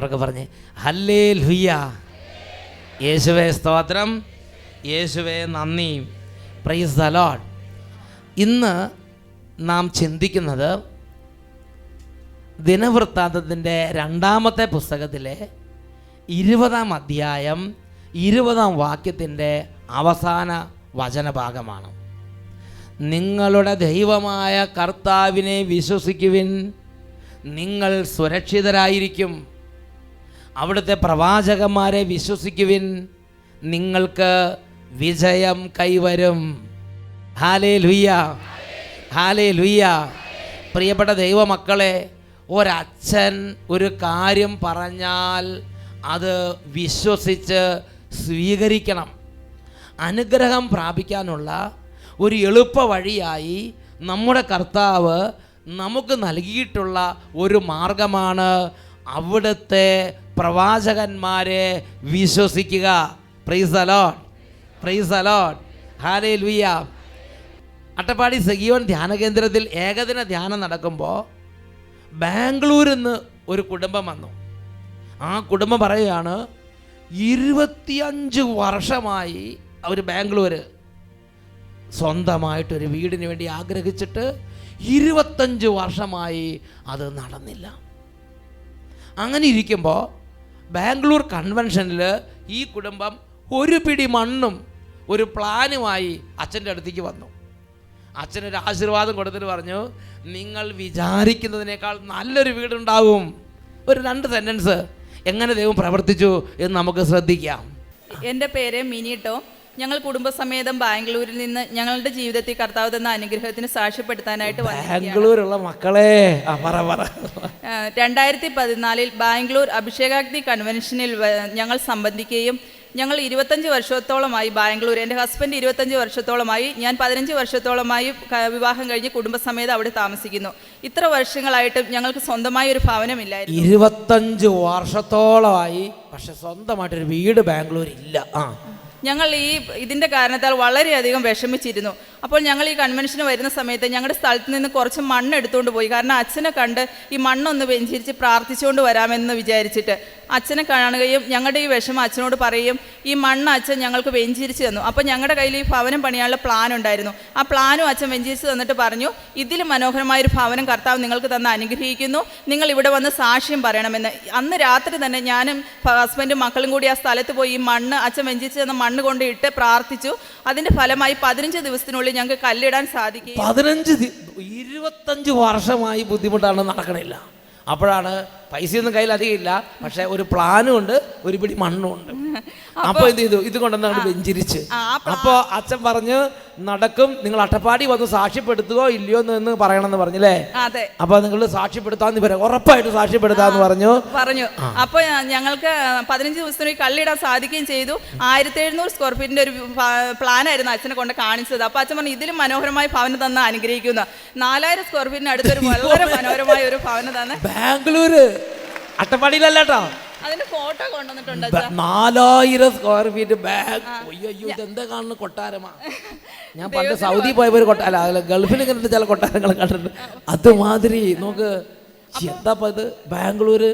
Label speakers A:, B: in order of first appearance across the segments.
A: അവർക്ക് പറഞ്ഞ് ഹല്ലേലൂയ, യേശുവേ സ്തോത്രം, യേശുവേ നന്ദി, പ്രൈസ് ദ ലോർഡ്. ഇന്ന് നാം ചിന്തിക്കുന്നത് ദിനവൃത്താന്തത്തിൻ്റെ 2-ാമത്തെ പുസ്തകത്തിലെ 20-ാം അധ്യായം 20-ാം വാക്യത്തിൻ്റെ അവസാന വചനഭാഗമാണ്. നിങ്ങളുടെ ദൈവമായ കർത്താവിനെ വിശ്വസിക്കുവിൻ, നിങ്ങൾ സുരക്ഷിതരായിരിക്കും. അവിടുത്തെ പ്രവാചകന്മാരെ വിശ്വസിക്കുവിൻ, നിങ്ങൾക്ക് വിജയം കൈവരും. Hallelujah, hallelujah. പ്രിയപ്പെട്ട ദൈവമക്കളെ, ഒരച്ഛൻ ഒരു കാര്യം പറഞ്ഞാൽ അത് വിശ്വസിച്ച് സ്വീകരിക്കണം. അനുഗ്രഹം പ്രാപിക്കാനുള്ള ഒരു എളുപ്പ വഴിയായി നമ്മുടെ കർത്താവ് നമുക്ക് നൽകിയിട്ടുള്ള ഒരു മാർഗമാണ് അവിടുത്തെ പ്രവാചകന്മാരെ വിശ്വസിക്കുക. Praise the lord, praise the lord, hallelujah. Attappadi Sehion ധ്യാന കേന്ദ്രത്തിൽ ഏകദിന ധ്യാനം നടക്കുമ്പോൾ ബാംഗ്ലൂരിൽ നിന്ന് ഒരു കുടുംബം വന്നു. ആ കുടുംബം പറയുകയാണ്, 25 വർഷമായി അവർ ബാംഗ്ലൂർ സ്വന്തമായിട്ടൊരു വീടിന് വേണ്ടി ആഗ്രഹിച്ചിട്ട് 25 വർഷമായി അത് നടന്നില്ല. അങ്ങനെ ഇരിക്കുമ്പോൾ ബാംഗ്ലൂർ കൺവെൻഷനിൽ ഈ കുടുംബം ഒരു പിടി മണ്ണും ഒരു പ്ലാനുമായി അച്ഛൻ്റെ അടുത്തേക്ക് വന്നു. അച്ഛനൊരു ആശീർവാദം കൊടുത്തിട്ട് പറഞ്ഞു, നിങ്ങൾ വിചാരിക്കുന്നതിനേക്കാൾ നല്ലൊരു വീടുണ്ടാവും. ഒരു 2 സെൻറ്റൻസ് എങ്ങനെ ദൈവം പ്രവർത്തിച്ചു എന്ന് നമുക്ക് ശ്രദ്ധിക്കാം.
B: എൻ്റെ പേര് മിനി ടോം. ഞങ്ങൾ കുടുംബസമേതം ബാംഗ്ലൂരിൽ നിന്ന് ഞങ്ങളുടെ ജീവിതത്തിൽ കർത്താവ് തന്ന അനുഗ്രഹത്തിന് സാക്ഷ്യപ്പെടുത്താനായിട്ട്
A: ബാംഗ്ലൂരുള്ള മക്കളെ
B: 2014 ബാംഗ്ലൂർ അഭിഷേകാഗ്നി കൺവെൻഷനിൽ ഞങ്ങൾ സംബന്ധിക്കുകയും ഞങ്ങൾ 25 വർഷത്തോളമായി ബാംഗ്ലൂർ, എൻ്റെ ഹസ്ബൻഡ് 25 വർഷത്തോളമായി, ഞാൻ 15 വർഷത്തോളമായി വിവാഹം കഴിഞ്ഞ് കുടുംബസമേതം അവിടെ താമസിക്കുന്നു. ഇത്ര വർഷങ്ങളായിട്ടും ഞങ്ങൾക്ക് സ്വന്തമായി ഒരു ഭവനമില്ലായിരുന്നു.
A: 25 വർഷത്തോളമായി, പക്ഷെ സ്വന്തമായിട്ടൊരു വീട് ബാംഗ്ലൂർ ഇല്ല.
B: ഞങ്ങൾ ഇതിൻ്റെ കാരണത്താൽ വളരെയധികം വിഷമിച്ചിരുന്നു. അപ്പോൾ ഞങ്ങൾ ഈ കൺവെൻഷന് വരുന്ന സമയത്ത് ഞങ്ങളുടെ സ്ഥലത്ത് നിന്ന് കുറച്ച് മണ്ണ് എടുത്തുകൊണ്ട് പോയി. കാരണം അച്ഛനെ കണ്ട് ഈ മണ്ണൊന്ന് വെഞ്ചരിച്ച് പ്രാർത്ഥിച്ചുകൊണ്ട് വരാമെന്ന് വിചാരിച്ചിട്ട് അച്ഛനെ കാണുകയും ഞങ്ങളുടെ ഈ വിഷമം അച്ഛനോട് പറയുകയും ഈ മണ്ണ് അച്ഛൻ ഞങ്ങൾക്ക് വെഞ്ചരിച്ച് തന്നു. അപ്പോൾ ഞങ്ങളുടെ കയ്യിൽ ഈ ഭവനം പണിയാനുള്ള പ്ലാൻ ഉണ്ടായിരുന്നു. ആ പ്ലാനും അച്ഛൻ വെഞ്ചരിച്ച് തന്നിട്ട് പറഞ്ഞു, ഇതിലും മനോഹരമായൊരു ഭവനം കർത്താവ് നിങ്ങൾക്ക് തന്ന് അനുഗ്രഹിക്കുന്നു, നിങ്ങൾ ഇവിടെ വന്ന് സാക്ഷ്യം പറയണമെന്ന്. അന്ന് രാത്രി തന്നെ ഞാനും ഹസ്ബൻഡും മക്കളും കൂടി ആ സ്ഥലത്ത് പോയി ഈ മണ്ണ് അച്ഛൻ വെഞ്ചരിച്ച് തന്ന മണ്ണ് കൊണ്ട് ഇട്ട് പ്രാർത്ഥിച്ചു. അതിൻ്റെ ഫലമായി 15 ദിവസത്തിനുള്ളിൽ ഞങ്ങൾക്ക് കല്ലിടാൻ സാധിക്കും.
A: 25 വർഷമായി ബുദ്ധിമുട്ടാണ്, നടക്കണില്ല. അപ്പോഴാണ് പൈസയൊന്നും കയ്യിൽ അധികം ഇല്ല, പക്ഷെ ഒരു പ്ലാനും ഉണ്ട്, ഒരു പിടി മണ്ണും ഉണ്ട്. അപ്പോൾ എന്ത് ചെയ്തു, ഇത് കൊണ്ടുവന്ന് വെഞ്ചിരിച്ച്. അപ്പോൾ അച്ഛൻ പറഞ്ഞു, നടക്കും, നിങ്ങൾ അട്ടപ്പാടി വന്ന് സാക്ഷ്യപ്പെടുത്തുകയോ ഇല്ലയോ എന്ന് പറയണമെന്ന് പറഞ്ഞില്ലേ? അപ്പൊ നിങ്ങൾ സാക്ഷ്യപ്പെടുത്താന്ന് പറയാം, ഉറപ്പായിട്ട് സാക്ഷ്യപ്പെടുത്താന്ന് പറഞ്ഞു.
B: അപ്പോൾ ഞങ്ങൾക്ക് 15 ദിവസത്തിനുള്ളിൽ കല്ലിടാൻ സാധിക്കുകയും ചെയ്തു. 1700 സ്ക്വയർ ഫീറ്റിന്റെ ഒരു പ്ലാനായിരുന്നു അച്ഛനെ കൊണ്ട് കാണിച്ചത്. അപ്പൊ അച്ഛൻ പറഞ്ഞു, ഇതിലും മനോഹരമായ ഭവനം തന്ന് അനുഗ്രഹിക്കുന്നു. 4000 സ്ക്വയർ ഫീറ്റിന് അടുത്തൊരു വളരെ മനോഹരമായ ഒരു ഭവനം തന്നെ
A: ബാംഗ്ലൂര്, അട്ടപ്പാടിയിലല്ല കേട്ടോ.
B: അതിന്റെ ഫോട്ടോ കൊണ്ടുവന്നിട്ടുണ്ട്.
A: 4000 സ്ക്വയർ ഫീറ്റ് ബാഗ്. അയ്യോ, ഇതെന്താ കാണുന്ന കൊട്ടാരമാ. ഞാൻ പണ്ട് സൗദി പോയപ്പോ ഒരു അല്ല ഗൾഫിൽ ഇങ്ങനത്തെ ചില കൊട്ടാരങ്ങൾ കണ്ടിട്ടുണ്ട്. അതുമാതിരി നോക്ക്, എന്താ ഇത് ബാംഗ്ലൂര്.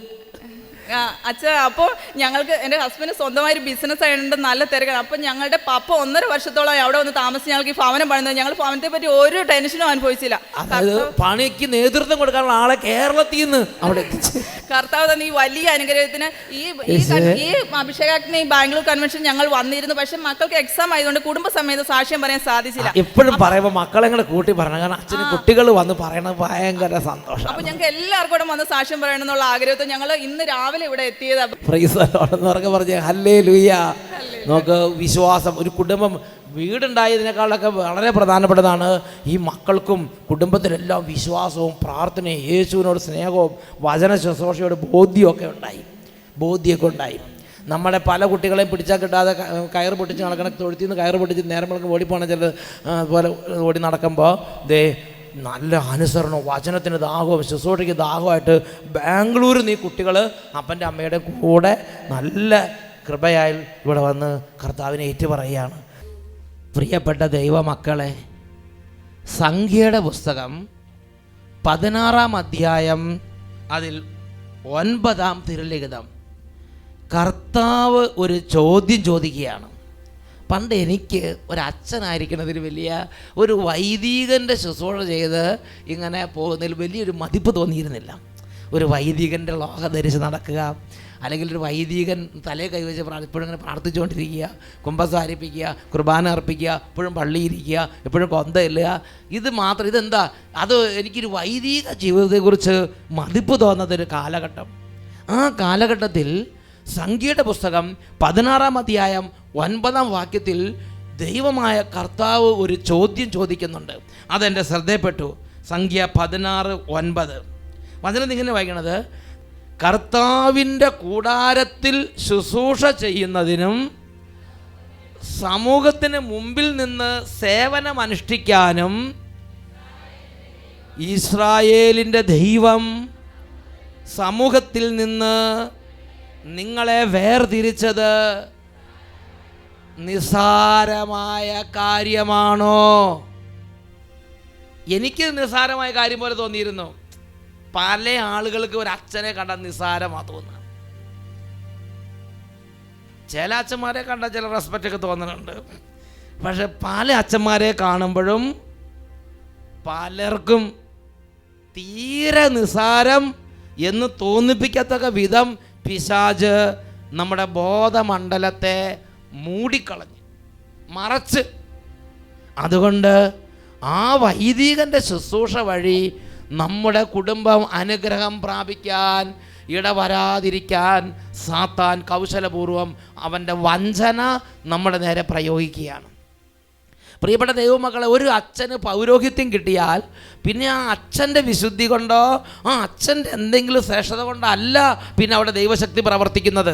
B: അച്ഛൻ അപ്പോൾ ഞങ്ങൾക്ക് എൻ്റെ ഹസ്ബൻഡ് സ്വന്തമായി ഒരു ബിസിനസ് ആയതുകൊണ്ട് നല്ല തിരക്കാണ്. അപ്പം ഞങ്ങളുടെ പപ്പ 1.5 വർഷത്തോളം അവിടെ വന്ന് താമസിച്ച് ഞങ്ങൾക്ക് ഈ ഭവനം പണിത് ഞങ്ങൾ ഭവനത്തെ പറ്റി ഒരു ടെൻഷനും അനുഭവിച്ചില്ല.
A: പണിക്ക് നേതൃത്വം കൊടുക്കാനുള്ള ആളെ കേരളത്തിൽ നിന്ന് അവിടെ
B: കർത്താവ് തന്നെ ഈ വലിയ അനുഗ്രഹത്തിന് ഈ അഭിഷേകാഗ്നി ബാംഗ്ലൂർ കൺവെൻഷൻ ഞങ്ങൾ വന്നിരുന്നു. പക്ഷെ മക്കൾക്ക് എക്സാം ആയതുകൊണ്ട് കുടുംബസമേതം സാക്ഷ്യം പറയാൻ സാധിച്ചില്ല.
A: എപ്പോഴും പറയുമ്പോൾ മക്കളെ കൂടെ കൂട്ടി പറയണം, കാരണം അച്ഛന് കുട്ടികൾ വന്ന് പറയണത് ഭയങ്കര സന്തോഷം.
B: അപ്പൊ ഞങ്ങൾക്ക് എല്ലാവർക്കും കൂടെ വന്ന് സാക്ഷ്യം പറയണം എന്നുള്ള ആഗ്രഹത്തിൽ ഞങ്ങൾ ഇന്ന് രാവിലെ ഇവിടെ എത്തിയത്.
A: പ്രൈസ് ദി ലോർഡ് എന്ന് പറഞ്ഞ ഹല്ലേലൂയ. നമുക്ക് വിശ്വാസം, ഒരു കുടുംബം വീടുണ്ടായതിനേക്കാളൊക്കെ വളരെ പ്രധാനപ്പെട്ടതാണ് ഈ മക്കൾക്കും കുടുംബത്തിലെല്ലാം വിശ്വാസവും പ്രാർത്ഥനയും യേശുവിനോട് സ്നേഹവും വചന ശുശ്രൂഷയോട് ബോധ്യമൊക്കെ ഉണ്ടായി. നമ്മുടെ പല കുട്ടികളെയും പിടിച്ചാൽ കിട്ടാതെ കയറ് പൊട്ടിച്ച് നടക്കണം, തൊഴുത്തിൽ നിന്ന് കയറ് പൊട്ടിച്ച് നേരം ഓടിപ്പോകണം. ചിലത് അതുപോലെ ഓടി നടക്കുമ്പോൾ നല്ല അനുസരണവും വചനത്തിന് ദാഹവും ശുശ്രൂഷയ്ക്ക് ദാഹമായിട്ട് ബാംഗ്ലൂരിൽ നിന്ന് ഈ കുട്ടികൾ അപ്പൻ്റെ അമ്മയുടെ കൂടെ നല്ല കൃപയായി ഇവിടെ വന്ന് കർത്താവിനെ ഏറ്റുപറയുകയാണ്. പ്രിയപ്പെട്ട ദൈവമക്കളെ, സംഖ്യയുടെ പുസ്തകം 16-ാം അധ്യായം അതിൽ 9-ാം തിരുലിഖിതം കർത്താവ് ഒരു ചോദ്യം ചോദിക്കുകയാണ്. പണ്ട് എനിക്ക് ഒരച്ഛനായിരിക്കണതിൽ വലിയ ഒരു വൈദികൻ്റെ ശുശ്രൂഷ ചെയ്ത് ഇങ്ങനെ പോകുന്നതിൽ വലിയൊരു മതിപ്പ് തോന്നിയിരുന്നില്ല. ഒരു വൈദികൻ്റെ ലോഹ ധരിച്ച് നടക്കുക, അല്ലെങ്കിൽ ഒരു വൈദികൻ തലേ കൈവച്ച് എപ്പോഴും ഇങ്ങനെ പ്രാർത്ഥിച്ചുകൊണ്ടിരിക്കുക, കുമ്പസാരിപ്പിക്കുക, കുർബാന അർപ്പിക്കുക, എപ്പോഴും പള്ളിയിരിക്കുക, എപ്പോഴും കൊന്തയില്ല. ഇത് മാത്രം, ഇതെന്താ? അത് എനിക്കൊരു വൈദിക ജീവിതത്തെക്കുറിച്ച് മതിപ്പ് തോന്നുന്നതൊരു കാലഘട്ടം. ആ കാലഘട്ടത്തിൽ സംഖ്യയുടെ പുസ്തകം 16-ാം അധ്യായം 9-ാം വാക്യത്തിൽ ദൈവമായ കർത്താവ് ഒരു ചോദ്യം ചോദിക്കുന്നുണ്ട്. അതെൻ്റെ ശ്രദ്ധയിൽപ്പെട്ടു. സംഖ്യ 16:9 വചനം ഇങ്ങനെ വായിക്കണത്: കർത്താവിൻ്റെ കൂടാരത്തിൽ ശുശ്രൂഷ ചെയ്യുന്നതിനും സമൂഹത്തിന് മുമ്പിൽ നിന്ന് സേവനമനുഷ്ഠിക്കാനും ഇസ്രായേലിൻ്റെ ദൈവം സമൂഹത്തിൽ നിന്ന് നിങ്ങളെ വേർതിരിച്ചത് നിസ്സാരമായ കാര്യമാണോ? എനിക്ക് നിസ്സാരമായ കാര്യം പോലെ തോന്നിയിരുന്നു. പല ആളുകൾക്ക് ഒരു അച്ഛനെ കണ്ടാൽ നിസ്സാരമാണ് തോന്നുക. ചില അച്ഛന്മാരെ കണ്ടാൽ ചില റെസ്പെക്റ്റ് ഒക്കെ തോന്നുന്നുണ്ട്. പക്ഷെ പല അച്ഛന്മാരെ കാണുമ്പോഴും പലർക്കും തീരെ നിസ്സാരം എന്ന് തോന്നിപ്പിക്കത്തക്ക വിധം പിശാച് നമ്മുടെ ബോധമണ്ഡലത്തെ മൂടിക്കളഞ്ഞ് മറച്ച്. അതുകൊണ്ട് ആ വൈദികൻ്റെ ശുശ്രൂഷ വഴി നമ്മുടെ കുടുംബം അനുഗ്രഹം പ്രാപിക്കാൻ ഇടവരാതിരിക്കാൻ സാത്താൻ കൗശലപൂർവം അവൻ്റെ വഞ്ചന നമ്മുടെ നേരെ പ്രയോഗിക്കുകയാണ്. പ്രിയപ്പെട്ട ദൈവമക്കളെ, ഒരു അച്ഛന് പൗരോഹിത്യം കിട്ടിയാൽ പിന്നെ ആ അച്ഛൻ്റെ വിശുദ്ധി കൊണ്ടോ ആ അച്ഛൻ്റെ എന്തെങ്കിലും ശ്രേഷ്ഠത കൊണ്ടോ അല്ല പിന്നെ അവിടെ ദൈവശക്തി പ്രവർത്തിക്കുന്നത്.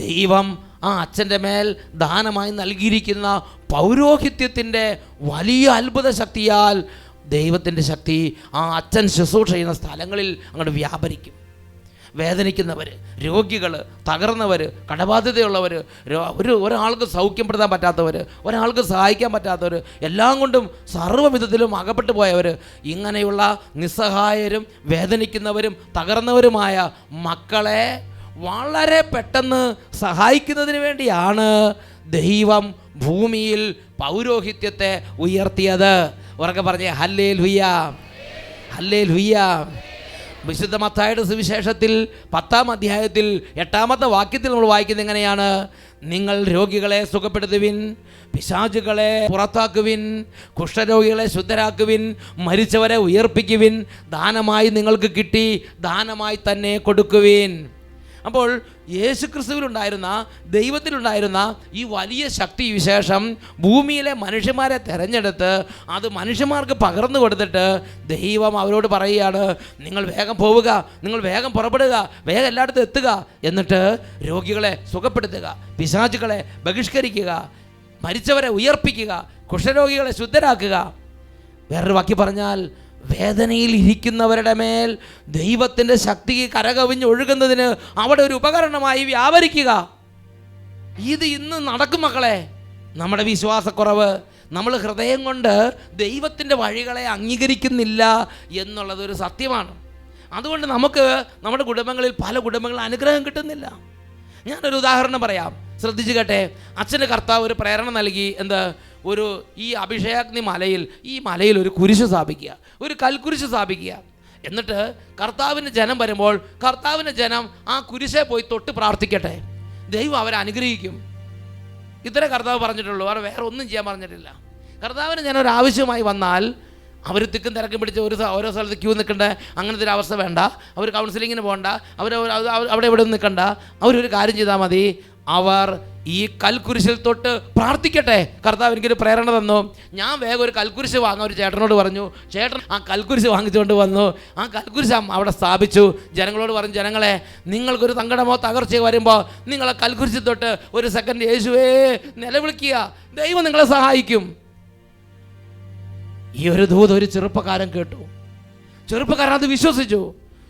A: ദൈവം ആ അച്ഛൻ്റെ മേൽ ദാനമായി നൽകിയിരിക്കുന്ന പൗരോഹിത്യത്തിൻ്റെ വലിയ അത്ഭുത ശക്തിയാൽ ദൈവത്തിൻ്റെ ശക്തി ആ അച്ഛൻ ശുശ്രൂഷ ചെയ്യുന്ന സ്ഥലങ്ങളിൽ അങ്ങോട്ട് വ്യാപരിക്കും. വേദനിക്കുന്നവർ, രോഗികൾ, തകർന്നവർ, കടബാധ്യതയുള്ളവർ, ഒരാൾക്ക് സൗഖ്യപ്പെടുത്താൻ പറ്റാത്തവർ, ഒരാൾക്ക് സഹായിക്കാൻ പറ്റാത്തവർ, എല്ലാം കൊണ്ടും സർവ്വവിധത്തിലും അകപ്പെട്ടു പോയവർ, ഇങ്ങനെയുള്ള നിസ്സഹായരും വേദനിക്കുന്നവരും തകർന്നവരുമായ മക്കളെ വളരെ പെട്ടെന്ന് സഹായിക്കുന്നതിന് വേണ്ടിയാണ് ദൈവം ഭൂമിയിൽ പൗരോഹിത്യത്തെ ഉയർത്തിയത്. ഉറക്കെ പറഞ്ഞേ ഹല്ലേലൂയ, ഹല്ലേലൂയ. വിശുദ്ധ മത്തായിയുടെ സുവിശേഷത്തിൽ 10-ാം അധ്യായത്തിൽ 8-ാമത്തെ വാക്യത്തിൽ നമ്മൾ വായിക്കുന്നത് എങ്ങനെയാണ്? നിങ്ങൾ രോഗികളെ സുഖപ്പെടുത്തുവിൻ, പിശാചുകളെ പുറത്താക്കുവിൻ, കുഷ്ഠരോഗികളെ ശുദ്ധരാക്കുവിൻ, മരിച്ചവരെ ഉയർപ്പിക്കുവിൻ, ദാനമായി നിങ്ങൾക്ക് കിട്ടി ദാനമായി തന്നെ കൊടുക്കുവിൻ. അപ്പോൾ യേശുക്രിസ്തുവിലുണ്ടായിരുന്ന, ദൈവത്തിലുണ്ടായിരുന്ന ഈ വലിയ ശക്തി വിശേഷം ഭൂമിയിലെ മനുഷ്യന്മാരെ തിരഞ്ഞെടുത്ത് അത് മനുഷ്യന്മാർക്ക് പകർന്നു കൊടുത്തിട്ട് ദൈവം അവരോട് പറയുകയാണ്, നിങ്ങൾ വേഗം പോവുക, നിങ്ങൾ വേഗം പുറപ്പെടുക, വേഗം എല്ലായിടത്തും എത്തുക, എന്നിട്ട് രോഗികളെ സുഖപ്പെടുത്തുക, പിശാചുകളെ ബഹിഷ്കരിക്കുക, മരിച്ചവരെ ഉയർപ്പിക്കുക, കുഷ്ഠരോഗികളെ ശുദ്ധരാക്കുക. വേറൊരു വാക്യം പറഞ്ഞാൽ വേദനയിൽ ഇരിക്കുന്നവരുടെ മേൽ ദൈവത്തിൻ്റെ ശക്തി കരകവിഞ്ഞ് ഒഴുകുന്നതിന് അവിടെ ഒരു ഉപകരണമായി വ്യാപരിക്കുക. ഇത് ഇന്ന് നടക്കും മക്കളെ. നമ്മുടെ വിശ്വാസക്കുറവ്, നമ്മൾ ഹൃദയം കൊണ്ട് ദൈവത്തിൻ്റെ വഴികളെ അംഗീകരിക്കുന്നില്ല എന്നുള്ളതൊരു സത്യമാണ്. അതുകൊണ്ട് നമുക്ക് നമ്മുടെ കുടുംബങ്ങളിൽ പല കുടുംബങ്ങളിൽ അനുഗ്രഹം കിട്ടുന്നില്ല. ഞാനൊരു ഉദാഹരണം പറയാം, ശ്രദ്ധിച്ചു കേട്ടെ. അച്ഛന് കർത്താവ് ഒരു പ്രേരണ നൽകി. ഈ അഭിഷേകാഗ്നി മലയിൽ, ഈ മലയിൽ ഒരു കുരിശ് സ്ഥാപിക്കുക, ഒരു കൽക്കുരിശ് സ്ഥാപിക്കുക. എന്നിട്ട് കർത്താവിൻ്റെ ജനം വരുമ്പോൾ കർത്താവിൻ്റെ ജനം ആ കുരിശെ പോയി തൊട്ട് പ്രാർത്ഥിക്കട്ടെ, ദൈവം അവരെ അനുഗ്രഹിക്കും. ഇത്രേ കർത്താവ് പറഞ്ഞിട്ടുള്ളൂ, അവർ വേറെ ഒന്നും ചെയ്യാൻ പറഞ്ഞിട്ടില്ല. കർത്താവിന് ജനം ഒരു ആവശ്യമായി വന്നാൽ അവർ തിക്കും തിരക്കും പിടിച്ച് ഓരോ സ്ഥലത്ത് ക്യൂ നിൽക്കണ്ട, അങ്ങനത്തെ ഒരു അവസ്ഥ വേണ്ട. അവർ കൗൺസിലിങ്ങിന് പോകണ്ട, അവിടെ ഇവിടെ നിൽക്കണ്ട. അവരൊരു കാര്യം ചെയ്താൽ മതി, അവർ ഈ കൽക്കുരിശിൽ തൊട്ട് പ്രാർത്ഥിക്കട്ടെ. കർത്താവ് എനിക്കൊരു പ്രേരണ തന്നു, ഞാൻ വേഗം ഒരു കൽക്കുരിശ് വാങ്ങാൻ ഒരു ചേട്ടനോട് പറഞ്ഞു. ചേട്ടൻ ആ കൽക്കുരിശ് വാങ്ങിച്ചുകൊണ്ട് വന്നു. ആ കൽക്കുരിശ് അവിടെ സ്ഥാപിച്ചു. ജനങ്ങളോട് പറഞ്ഞു, ജനങ്ങളെ, നിങ്ങൾക്കൊരു സങ്കടമോ തകർച്ചയോ വരുമ്പോൾ നിങ്ങളെ കൽക്കുരിശിൽ തൊട്ട് ഒരു സെക്കൻഡ് യേശുവേ നിലവിളിക്കുക, ദൈവം നിങ്ങളെ സഹായിക്കും. ഈ ഒരു ദൂത് ഒരു ചെറുപ്പക്കാരൻ കേട്ടു. ചെറുപ്പക്കാരൻ അത് വിശ്വസിച്ചു.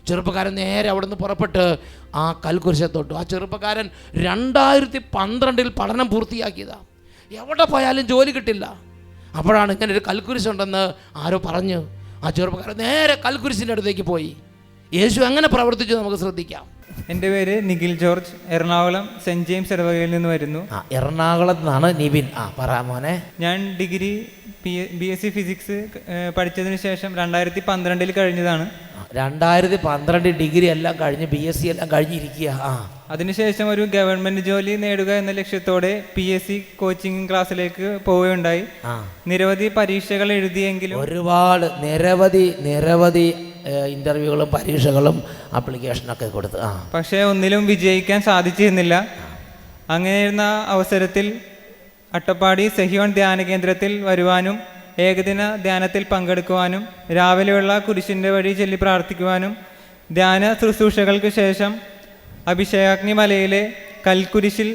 A: ചെറുപ്പക്കാരൻ നേരെ അവിടെ നിന്ന് പുറപ്പെട്ട് ആ കൽക്കുരിശെ തൊട്ടു. ആ ചെറുപ്പക്കാരൻ 2012 പഠനം പൂർത്തിയാക്കിയതാണ്. എവിടെ പോയാലും ജോലി കിട്ടില്ല. അപ്പോഴാണ് ഇങ്ങനെ ഒരു കൽക്കുരിശുണ്ടെന്ന് ആരോ പറഞ്ഞു. ആ ചെറുപ്പക്കാരൻ നേരെ കൽക്കുരിശിൻ്റെ അടുത്തേക്ക് പോയി. യേശു അങ്ങനെ പ്രവർത്തിച്ചു. നമുക്ക് ശ്രദ്ധിക്കാം.
C: എൻ്റെ പേര് Nikhil George, Ernakulam Saint James ഇടവകയിൽ നിന്ന് വരുന്നു.
A: എറണാകുളത്ത് നിന്നാണ് നിവിൻ. പറ മോനെ.
C: ഞാൻ ഡിഗ്രി BSc ഫിസിക്സ് പഠിച്ചതിന് ശേഷം 2012 കഴിഞ്ഞതാണ്.
A: 2012 ഡിഗ്രി എല്ലാം കഴിഞ്ഞ് BSc എല്ലാം കഴിഞ്ഞിരിക്കുക.
C: അതിനുശേഷം ഒരു ഗവൺമെൻറ് ജോലി നേടുക എന്ന ലക്ഷ്യത്തോടെ PSc കോച്ചിങ് ക്ലാസ്സിലേക്ക് പോവുകയുണ്ടായി. നിരവധി പരീക്ഷകൾ എഴുതിയെങ്കിലും
A: ഒരുപാട് നിരവധി ഇൻ്റർവ്യൂകളും പരീക്ഷകളും ആപ്ലിക്കേഷനൊക്കെ കൊടുത്ത്
C: പക്ഷേ ഒന്നിലും വിജയിക്കാൻ സാധിച്ചിരുന്നില്ല. അങ്ങനെയിരുന്ന അവസരത്തിൽ അട്ടപ്പാടി സെഹിയോൺ ധ്യാന കേന്ദ്രത്തിൽ വരുവാനും ഏകദിന ധ്യാനത്തിൽ പങ്കെടുക്കുവാനും രാവിലെയുള്ള കുരിശിൻ്റെ വഴി ചൊല്ലി പ്രാർത്ഥിക്കുവാനും ധ്യാന ശുശ്രൂഷകൾക്ക് ശേഷം അഭിഷേകാഗ്നി മലയിലെ കൽക്കുരിശിൽ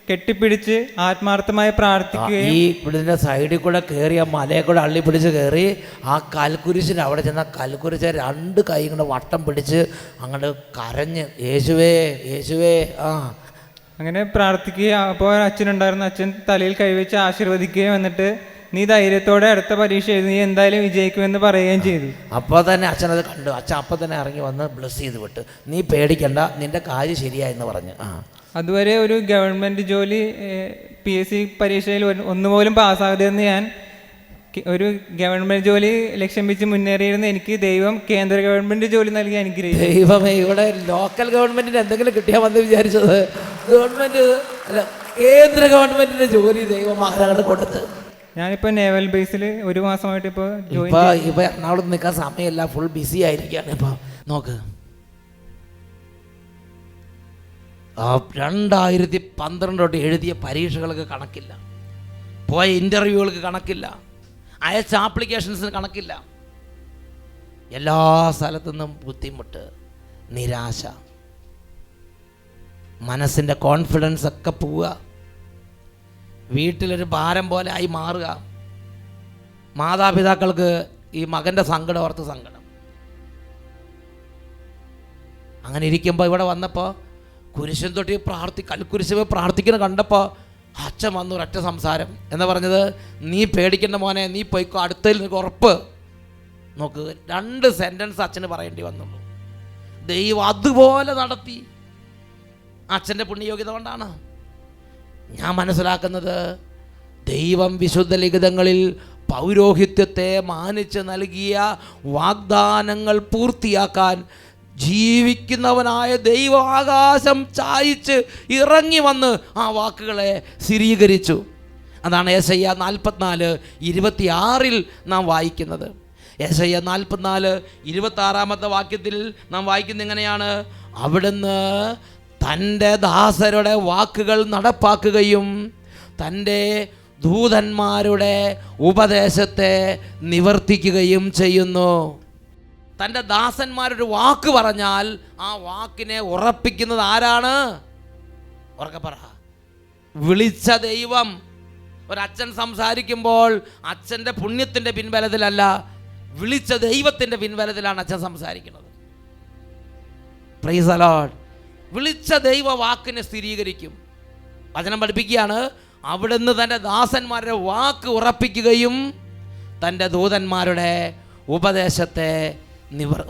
C: കെട്ടിപ്പിടിച്ച് ആത്മാർത്ഥമായി പ്രാർത്ഥിക്കുകയും
A: ഈ ഇതിൻ്റെ സൈഡിൽ കൂടെ കയറി ആ മലയെ കൂടെ അള്ളിപ്പിടിച്ച് കയറി ആ കൽക്കുരിശിന് അവിടെ ചെന്ന കൽക്കുരിശ് 2 കൈ കൊണ്ട് വട്ടം പിടിച്ച് അങ്ങോട്ട് കരഞ്ഞ് യേശുവേ യേശുവേ
C: അങ്ങനെ പ്രാർത്ഥിക്കുകയും അപ്പോൾ അച്ഛനുണ്ടായിരുന്ന അച്ഛൻ തലയിൽ കൈവച്ച് ആശീർവദിക്കുകയും എന്നിട്ട് നീ ധൈര്യത്തോടെ അടുത്ത പരീക്ഷ എഴുതി, നീ എന്തായാലും വിജയിക്കുമെന്ന് പറയുകയും ചെയ്തു.
A: അപ്പോൾ തന്നെ അച്ഛനത് കണ്ടു. അച്ഛൻ അപ്പം തന്നെ ഇറങ്ങി വന്ന് ബ്ലസ് ചെയ്ത് വിട്ട്, നീ പേടിക്കണ്ട, നിന്റെ കാര്യം ശരിയായെന്ന് പറഞ്ഞു.
C: അതുവരെ ഒരു ഗവൺമെൻറ് ജോലി PSc പരീക്ഷയിൽ ഒന്നുപോലും പാസ്സാകാതെന്ന് ഞാൻ ഒരു ഗവൺമെൻറ് ജോലി ലക്ഷ്യം വെച്ച് മുന്നേറിയിരുന്ന എനിക്ക് ദൈവം കേന്ദ്ര ഗവൺമെൻറ് ജോലി നൽകി അനുഗ്രഹിച്ചു.
A: ദൈവമേ, ഇവിടെ ലോക്കൽ ഗവൺമെൻറ്റിന് എന്തെങ്കിലും കിട്ടിയാൽ വന്ന് വിചാരിച്ചത് ഗവൺമെൻറ് അല്ല, കേന്ദ്ര ഗവൺമെൻറ്റിൻ്റെ ജോലി ദൈവം അങ്ങോട്ട് കൊടുത്ത്.
C: ഞാനിപ്പോൾ നേവൽ ബേസിൽ 1 മാസമായിട്ട് ഇപ്പോൾ
A: എറണാകുളത്ത് നിൽക്കാൻ സമയമില്ല, ഫുൾ ബിസി ആയിരിക്കുകയാണ്. ഇപ്പോൾ നോക്ക്, 2012 തൊട്ട് എഴുതിയ പരീക്ഷകൾക്ക് കണക്കില്ല, പോയ ഇൻ്റർവ്യൂകൾക്ക് കണക്കില്ല, അയച്ച ആപ്ലിക്കേഷൻസിന് കണക്കില്ല. എല്ലാ സ്ഥലത്തുനിന്നും ബുദ്ധിമുട്ട്, നിരാശ, മനസ്സിൻ്റെ കോൺഫിഡൻസ് ഒക്കെ പോവുക, വീട്ടിലൊരു ഭാരം പോലെ ആയി മാറുക. മാതാപിതാക്കൾക്ക് ഈ മകൻ്റെ സങ്കടം ഓർത്ത് സങ്കടം. അങ്ങനെ ഇരിക്കുമ്പോൾ ഇവിടെ വന്നപ്പോൾ കുരിശൻ തൊട്ടി കൽക്കുരിശ് പ്രാർത്ഥിക്കുന്ന കണ്ടപ്പോൾ അച്ഛൻ വന്നു ഒരൊറ്റ സംസാരം. എന്താ പറഞ്ഞത്? നീ പേടിക്കേണ്ട മോനെ, നീ പോയിക്കോ, അടുത്തതിൽ നിനക്ക് ഉറപ്പ്. നോക്ക്, 2 സെൻറ്റൻസ് അച്ഛന് പറയേണ്ടി വന്നുള്ളൂ. ദൈവം അതുപോലെ നടത്തി. അച്ഛൻ്റെ പുണ്യയോഗ്യത കൊണ്ടാണ്. ഞാൻ മനസ്സിലാക്കുന്നത്, ദൈവം വിശുദ്ധ ലിഖിതങ്ങളിൽ പൗരോഹിത്യത്തെ മാനിച്ച് നൽകിയ വാഗ്ദാനങ്ങൾ പൂർത്തിയാക്കാൻ ജീവിക്കുന്നവനായ ദൈവം ആകാശം ചായിച്ച് ഇറങ്ങി വന്ന് ആ വാക്കുകളെ സ്ഥിരീകരിച്ചു. അതാണ് യെശയ്യാ 44:26 നാം വായിക്കുന്നത്. യെശയ്യാ 44:26 വാക്യത്തിൽ നാം വായിക്കുന്നത് എങ്ങനെയാണ്? അവിടുന്ന് തൻ്റെ ദാസരുടെ വാക്കുകൾ നടപ്പാക്കുകയും തൻ്റെ ദൂതന്മാരുടെ ഉപദേശത്തെ നിവർത്തിക്കുകയും ചെയ്യുന്നു. തൻ്റെ ദാസന്മാരൊരു വാക്ക് പറഞ്ഞാൽ ആ വാക്കിനെ ഉറപ്പിക്കുന്നത് ആരാണ്? ഉറക്കെ പറ, വിളിച്ച ദൈവം. ഒരച്ഛൻ സംസാരിക്കുമ്പോൾ അച്ഛൻ്റെ പുണ്യത്തിൻ്റെ പിൻബലത്തിലല്ല, വിളിച്ച ദൈവത്തിൻ്റെ പിൻബലത്തിലാണ് അച്ഛൻ സംസാരിക്കുന്നത്. Praise the Lord. വിളിച്ച ദൈവ വാക്കിനെ സ്ഥിരീകരിക്കും. വചനം പഠിപ്പിക്കുകയാണ്, അവിടുന്ന് തൻ്റെ ദാസന്മാരുടെ വാക്ക് ഉറപ്പിക്കുകയും തൻ്റെ ദൂതന്മാരുടെ ഉപദേശത്തെ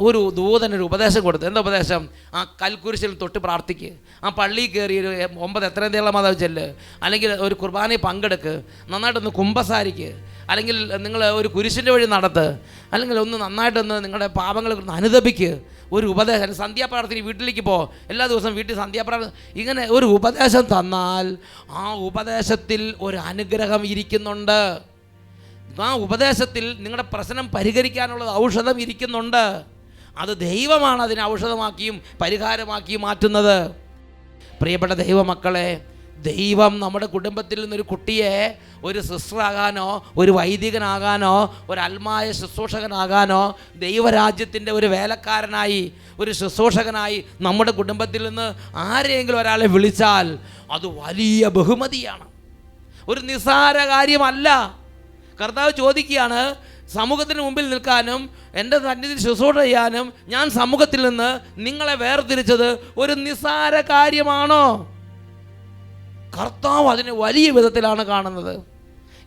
A: ഒരു ദൂതനൊരു ഉപദേശം കൊടുത്തു. എന്താ ഉപദേശം? ആ കൽക്കുരിശിൽ തൊട്ട് പ്രാർത്ഥിക്കുക, ആ പള്ളിയിൽ കയറി 9 എത്രയും തീയുള്ള മാതാവ് ചെല്ല്, അല്ലെങ്കിൽ ഒരു കുർബാനയിൽ പങ്കെടുക്ക്, നന്നായിട്ടൊന്ന് കുമ്പസാരിക്ക്, അല്ലെങ്കിൽ നിങ്ങൾ ഒരു കുരിശിൻ്റെ വഴി നടത്ത്, അല്ലെങ്കിൽ ഒന്ന് നന്നായിട്ടൊന്ന് നിങ്ങളുടെ പാപങ്ങളെ കുറിച്ച് അനുദപിക്ക്. ഒരു ഉപദേശം, സന്ധ്യാപ്രാർത്ഥന വീട്ടിലേക്ക് പോ, എല്ലാ ദിവസവും വീട്ടിൽ സന്ധ്യാപ്രാർത്ഥന, ഇങ്ങനെ ഒരു ഉപദേശം തന്നാൽ ആ ഉപദേശത്തിൽ ഒരു അനുഗ്രഹം ഇരിക്കുന്നുണ്ട്. ആ ഉപദേശത്തിൽ നിങ്ങളുടെ പ്രശ്നം പരിഹരിക്കാനുള്ള ഔഷധം ഇരിക്കുന്നുണ്ട്. അത് ദൈവമാണ് അതിനെ ഔഷധമാക്കിയും പരിഹാരമാക്കിയും മാറ്റുന്നത്. പ്രിയപ്പെട്ട ദൈവമക്കളെ, ദൈവം നമ്മുടെ കുടുംബത്തിൽ നിന്നൊരു കുട്ടിയെ ഒരു സിസ്റ്ററാകാനോ ഒരു വൈദികനാകാനോ ഒരു അൽമായ ശുശ്രൂഷകനാകാനോ ദൈവരാജ്യത്തിൻ്റെ ഒരു വേലക്കാരനായി ഒരു ശുശ്രൂഷകനായി നമ്മുടെ കുടുംബത്തിൽ നിന്ന് ആരെയെങ്കിലും ഒരാളെ വിളിച്ചാൽ അത് വലിയ ബഹുമതിയാണ്, ഒരു നിസ്സാര കാര്യമല്ല. കർത്താവ് ചോദിക്കുകയാണ്, സമൂഹത്തിന് മുമ്പിൽ നിൽക്കാനും എൻ്റെ സന്നിധിയിൽ ശുശ്രൂഷ ചെയ്യാനും ഞാൻ സമൂഹത്തിൽ നിന്ന് നിങ്ങളെ വേർതിരിച്ചത് ഒരു നിസ്സാര കാര്യമാണോ? കർത്താവ് അതിനെ വലിയ വിധത്തിലാണ് കാണുന്നത്.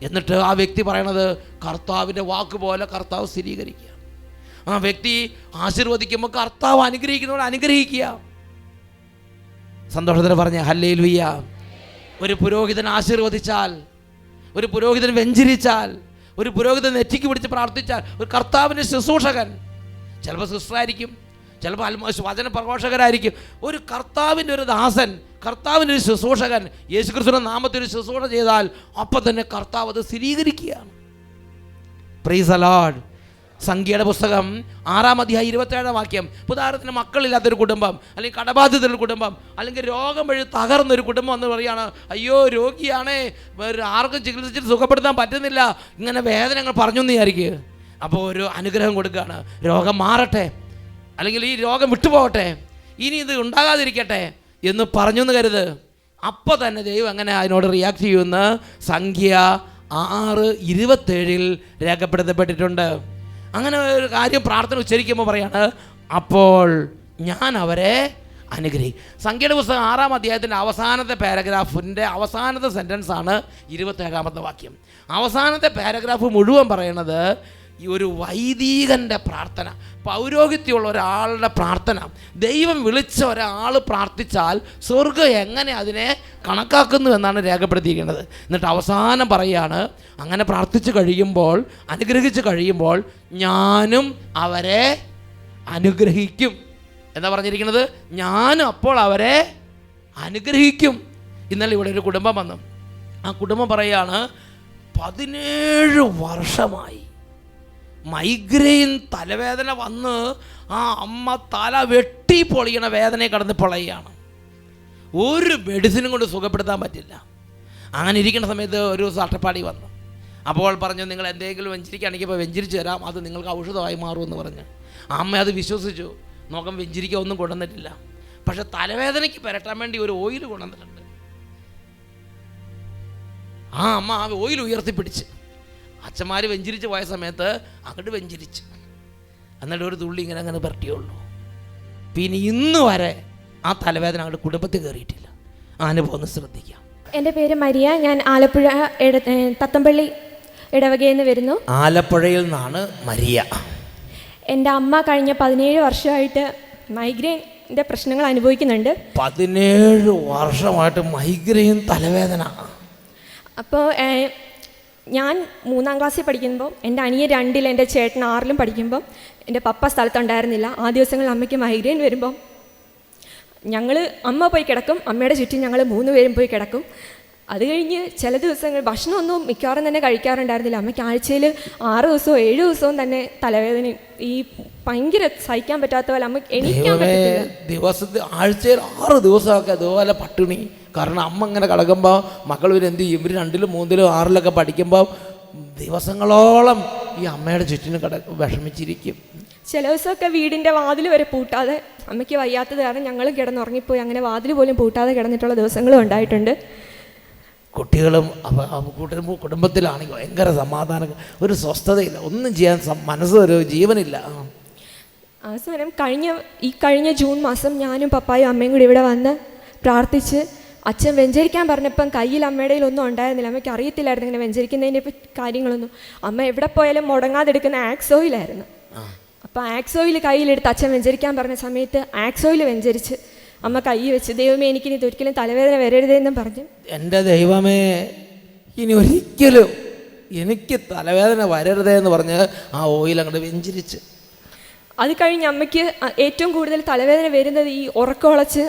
A: എന്നിട്ട് ആ വ്യക്തി പറയണത് കർത്താവിൻ്റെ വാക്ക് പോലെ കർത്താവ് സ്ഥിരീകരിക്കുക. ആ വ്യക്തി ആശീർവദിക്കുമ്പോൾ കർത്താവ് അനുഗ്രഹിക്കുന്നവരെ അനുഗ്രഹിക്കുക. സന്തോഷത്തിന് പറഞ്ഞ ഹല്ലേലൂയ. ഒരു പുരോഹിതൻ ആശീർവദിച്ചാൽ, ഒരു പുരോഹിതൻ വെഞ്ചരിച്ചാൽ, ഒരു പുരോഹിതൻ നെറ്റിക്ക് പിടിച്ച് പ്രാർത്ഥിച്ചാൽ, ഒരു കർത്താവിൻ്റെ ശുശ്രൂഷകൻ, ചിലപ്പോൾ സിസ്റ്ററായിരിക്കും, ചിലപ്പോൾ വചന പ്രഘോഷകരായിരിക്കും, ഒരു കർത്താവിൻ്റെ ഒരു ദാസൻ, കർത്താവിൻ്റെ ഒരു ശുശ്രൂഷകൻ യേശുക്രിസ്തുവിന്റെ നാമത്തിൽ ഒരു ശുശ്രൂഷ ചെയ്താൽ അപ്പം തന്നെ കർത്താവ് അത് സ്ഥിരീകരിക്കുകയാണ്. Praise the Lord. സംഖ്യയുടെ പുസ്തകം 6-ാം അധ്യായം 27-ാം വാക്യം. ഉദാഹരണത്തിന് മക്കളില്ലാത്തൊരു കുടുംബം, അല്ലെങ്കിൽ കടബാധിതരുടെ കുടുംബം, അല്ലെങ്കിൽ രോഗം വഴി തകർന്നൊരു കുടുംബം എന്ന് പറയുകയാണ്. അയ്യോ രോഗിയാണേ, ആർക്കും ചികിത്സിച്ചിട്ട് സുഖപ്പെടുത്താൻ പറ്റുന്നില്ല, ഇങ്ങനെ വേദനകൾ പറഞ്ഞു എന്ന് വിചാരിക്കുക. അപ്പോൾ ഒരു അനുഗ്രഹം കൊടുക്കുകയാണ്, രോഗം മാറട്ടെ, അല്ലെങ്കിൽ ഈ രോഗം വിട്ടുപോകട്ടെ, ഇനി ഇത് ഉണ്ടാകാതിരിക്കട്ടെ എന്ന് പറഞ്ഞു എന്ന് കരുത്. അപ്പോൾ തന്നെ ദൈവം എങ്ങനെ അതിനോട് റിയാക്ട് ചെയ്യുമെന്ന് സംഖ്യ 6:27 രേഖപ്പെടുത്തപ്പെട്ടിട്ടുണ്ട്. അങ്ങനെ ഒരു കാര്യം പ്രാർത്ഥന ഉച്ചരിക്കുമ്പോൾ പറയാണ്, അപ്പോൾ ഞാൻ അവരെ അനുഗ്രഹിക്കും. സംഖ്യയുടെ പുസ്തകം 6-ാം അധ്യായത്തിൻ്റെ അവസാനത്തെ പാരഗ്രാഫിൻ്റെ അവസാനത്തെ സെൻറ്റൻസാണ് 27-ാമത്തെ വാക്യം. അവസാനത്തെ പാരഗ്രാഫ് മുഴുവൻ പറയണത് ഈ ഒരു വൈദികൻ്റെ പ്രാർത്ഥന, പൗരോഹിത്യമുള്ള ഒരാളുടെ പ്രാർത്ഥന, ദൈവം വിളിച്ച ഒരാൾ പ്രാർത്ഥിച്ചാൽ സ്വർഗ്ഗം എങ്ങനെ അതിനെ കണക്കാക്കുന്നു എന്നാണ് രേഖപ്പെടുത്തിയിരിക്കുന്നത്. എന്നിട്ട് അവസാനം പറയുകയാണ്, അങ്ങനെ പ്രാർത്ഥിച്ച് കഴിയുമ്പോൾ, അനുഗ്രഹിച്ച് കഴിയുമ്പോൾ ഞാനും അവരെ അനുഗ്രഹിക്കും എന്താ പറഞ്ഞിരിക്കുന്നത്. ഞാനും അപ്പോൾ അവരെ അനുഗ്രഹിക്കും. ഇന്നലെ ഇവിടെ ഒരു കുടുംബം വന്നു. ആ കുടുംബം പറയുകയാണ്, 17 വർഷമായി മൈഗ്രെയിൻ തലവേദന വന്ന് ആ അമ്മ തല വെട്ടി പൊളിയണ വേദനയെ കടന്ന് പൊളയുകയാണ്. ഒരു മെഡിസിനും കൊണ്ട് സുഖപ്പെടുത്താൻ പറ്റില്ല. അങ്ങനെ ഇരിക്കുന്ന സമയത്ത് ഒരു ദിവസം അട്ടപ്പാടി വന്നു. അപ്പോൾ പറഞ്ഞു, നിങ്ങൾ എന്തെങ്കിലും വെഞ്ചരിക്കുകയാണെങ്കിൽ ഇപ്പോൾ വെഞ്ചരിച്ച് തരാം, അത് നിങ്ങൾക്ക് ഔഷധമായി മാറുമെന്ന് പറഞ്ഞു. അമ്മ അത് വിശ്വസിച്ചു. നോക്കാം, വെഞ്ചരിക്കുക ഒന്നും കൊണ്ടുവന്നിട്ടില്ല. പക്ഷെ തലവേദനയ്ക്ക് പുരട്ടാൻ വേണ്ടി ഒരു ഓയിൽ കൊണ്ടുവന്നിട്ടുണ്ട്. ആ അമ്മ ആ ഓയിൽ ഉയർത്തിപ്പിടിച്ച് അച്ഛന്മാർ വെഞ്ചരിച്ച് പോയ സമയത്ത് അങ്ങോട്ട് വെഞ്ചരിച്ച്, എന്നിട്ട് ഒരു തുള്ളി ഇങ്ങനെ അങ്ങനെ പുരട്ടിയുള്ളൂ. പിന്നെ ഇന്ന് വരെ ആ തലവേദന അങ്ങോട്ട് കുടുംബത്തിൽ കയറിയിട്ടില്ല. ആ അനുഭവം ഒന്ന് ശ്രദ്ധിക്കാം.
D: എൻ്റെ പേര് മരിയ. ഞാൻ ആലപ്പുഴ തത്തമ്പള്ളി ഇടവകയിൽ നിന്ന് വരുന്നു.
A: ആലപ്പുഴയിൽ നിന്നാണ് മരിയ.
D: എൻ്റെ അമ്മ കഴിഞ്ഞ 17 വർഷമായിട്ട് മൈഗ്രെയിൻ്റെ പ്രശ്നങ്ങൾ അനുഭവിക്കുന്നുണ്ട്.
A: 17 വർഷമായിട്ട് മൈഗ്രെയിൻ തലവേദന.
D: അപ്പോൾ ഞാൻ 3-ാം ക്ലാസ്സിൽ പഠിക്കുമ്പോൾ എൻ്റെ അനിയൻ 2-ലും എൻ്റെ ചേട്ടൻ 6-ലും പഠിക്കുമ്പോൾ എൻ്റെ പപ്പ സ്ഥലത്തുണ്ടായിരുന്നില്ല. ആ ദിവസങ്ങളിൽ അമ്മയ്ക്ക് മൈഗ്രെയിൻ വരുമ്പോൾ അമ്മ പോയി കിടക്കും, അമ്മയുടെ ചുറ്റും ഞങ്ങൾ 3 പേരും പോയി കിടക്കും. അത് കഴിഞ്ഞ് ചില ദിവസങ്ങൾ ഭക്ഷണമൊന്നും മിക്കവാറും തന്നെ കഴിക്കാറുണ്ടായിരുന്നില്ല. അമ്മയ്ക്ക് ആഴ്ചയിൽ 6 ദിവസവും 7 ദിവസവും തന്നെ തലവേദനയും ഈ ഭയങ്കര സഹിക്കാൻ പറ്റാത്ത പോലെ അമ്മ എണീക്കാൻ പറ്റില്ല.
A: ദിവസത്തിൽ ആഴ്ചയിൽ 6 ദിവസമൊക്കെ അതുപോലെ പട്ടിണി. കാരണം അമ്മ ഇങ്ങനെ കിടക്കുമ്പോൾ മക്കൾ ഇവർ എന്ത് ചെയ്യും, ഇവർ 2-ലും 3-ലും 6-ലൊക്കെ പഠിക്കുമ്പോൾ ദിവസങ്ങളോളം ഈ അമ്മയുടെ ചുറ്റിനും വിഷമിച്ചിരിക്കും.
D: ചില ദിവസമൊക്കെ വീടിൻ്റെ വാതിൽ വരെ പൂട്ടാതെ, അമ്മയ്ക്ക് വയ്യാത്തത് കാരണം ഞങ്ങൾ കിടന്നുറങ്ങിപ്പോയി അങ്ങനെ വാതിൽ പോലും പൂട്ടാതെ കിടന്നിട്ടുള്ള ദിവസങ്ങളും ഉണ്ടായിട്ടുണ്ട്.
A: കുട്ടികളും കുടുംബത്തിലാണെങ്കിൽ ഭയങ്കര സമാധാനം, ഒരു സ്വസ്ഥതയില്ല, ഒന്നും ചെയ്യാൻ മനസ്സ്, ഒരു ജീവനില്ല.
D: അവസാനം കഴിഞ്ഞ ജൂൺ മാസം ഞാനും പപ്പായും അമ്മയും കൂടി ഇവിടെ വന്ന് പ്രാർത്ഥിച്ച് അച്ഛൻ വെഞ്ചരിക്കാൻ പറഞ്ഞപ്പം കയ്യിൽ അമ്മയുടെ ഒന്നും ഉണ്ടായിരുന്നില്ല. അമ്മയ്ക്ക് അറിയത്തില്ലായിരുന്നു ഇങ്ങനെ വെഞ്ചരിക്കുന്നതിൻ്റെ കാര്യങ്ങളൊന്നും. അമ്മ എവിടെ പോയാലും മുടങ്ങാതെടുക്കുന്ന ആക്സ് ഓയിലായിരുന്നു. അപ്പോൾ ആക്സ് ഓയിൽ കയ്യിലെടുത്ത് അച്ഛൻ വെഞ്ചരിക്കാൻ പറഞ്ഞ സമയത്ത് ആക്സ് ഓയിൽ വെഞ്ചരിച്ച് അമ്മ കൈ വെച്ച്, ദൈവമേ എനിക്കിനി ഒരിക്കലും തലവേദന വരരുതെന്നും പറഞ്ഞു.
A: എൻ്റെ ദൈവമേ ഇനി ഒരിക്കലും എനിക്ക് തലവേദന വരരുതേ എന്ന് പറഞ്ഞ് ആ ഓയിൽ അങ്ങോട്ട് വെഞ്ചരിച്ച്.
D: അത് കഴിഞ്ഞ് അമ്മയ്ക്ക് ഏറ്റവും കൂടുതൽ തലവേദന വരുന്നത് ഈ ഉറക്കമുളച്ച്.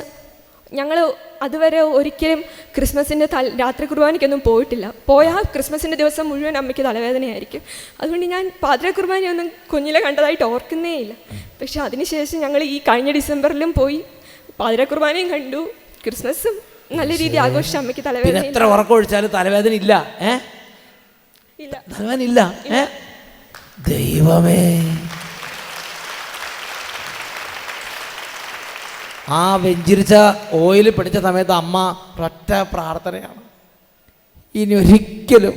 D: ഞങ്ങൾ അതുവരെ ഒരിക്കലും ക്രിസ്മസിൻ്റെ രാത്രി കുർബാനയ്ക്കൊന്നും പോയിട്ടില്ല. പോയാൽ ക്രിസ്മസിൻ്റെ ദിവസം മുഴുവൻ അമ്മയ്ക്ക് തലവേദനയായിരിക്കും. അതുകൊണ്ട് ഞാൻ പാതിര കുർബാനയൊന്നും കുഞ്ഞിലെ കണ്ടതായിട്ട് ഓർക്കുന്നേ ഇല്ല. പക്ഷെ അതിനുശേഷം ഞങ്ങൾ ഈ കഴിഞ്ഞ ഡിസംബറിലും പോയി പാതിര കുർബാനയും കണ്ടു, ക്രിസ്മസും നല്ല രീതിയിൽ ആഘോഷിച്ച അമ്മയ്ക്ക് തലവേദന.
A: എത്ര ഉറക്കം ഒഴിച്ചാലും തലവേദന ഇല്ല. തലവേദന ഇല്ല. ദൈവമേ, ആ വെഞ്ചരിച്ച ഓയിൽ പിടിച്ച സമയത്ത് അമ്മ ഒറ്റ പ്രാർത്ഥനയാണ്, ഇനി ഒരിക്കലും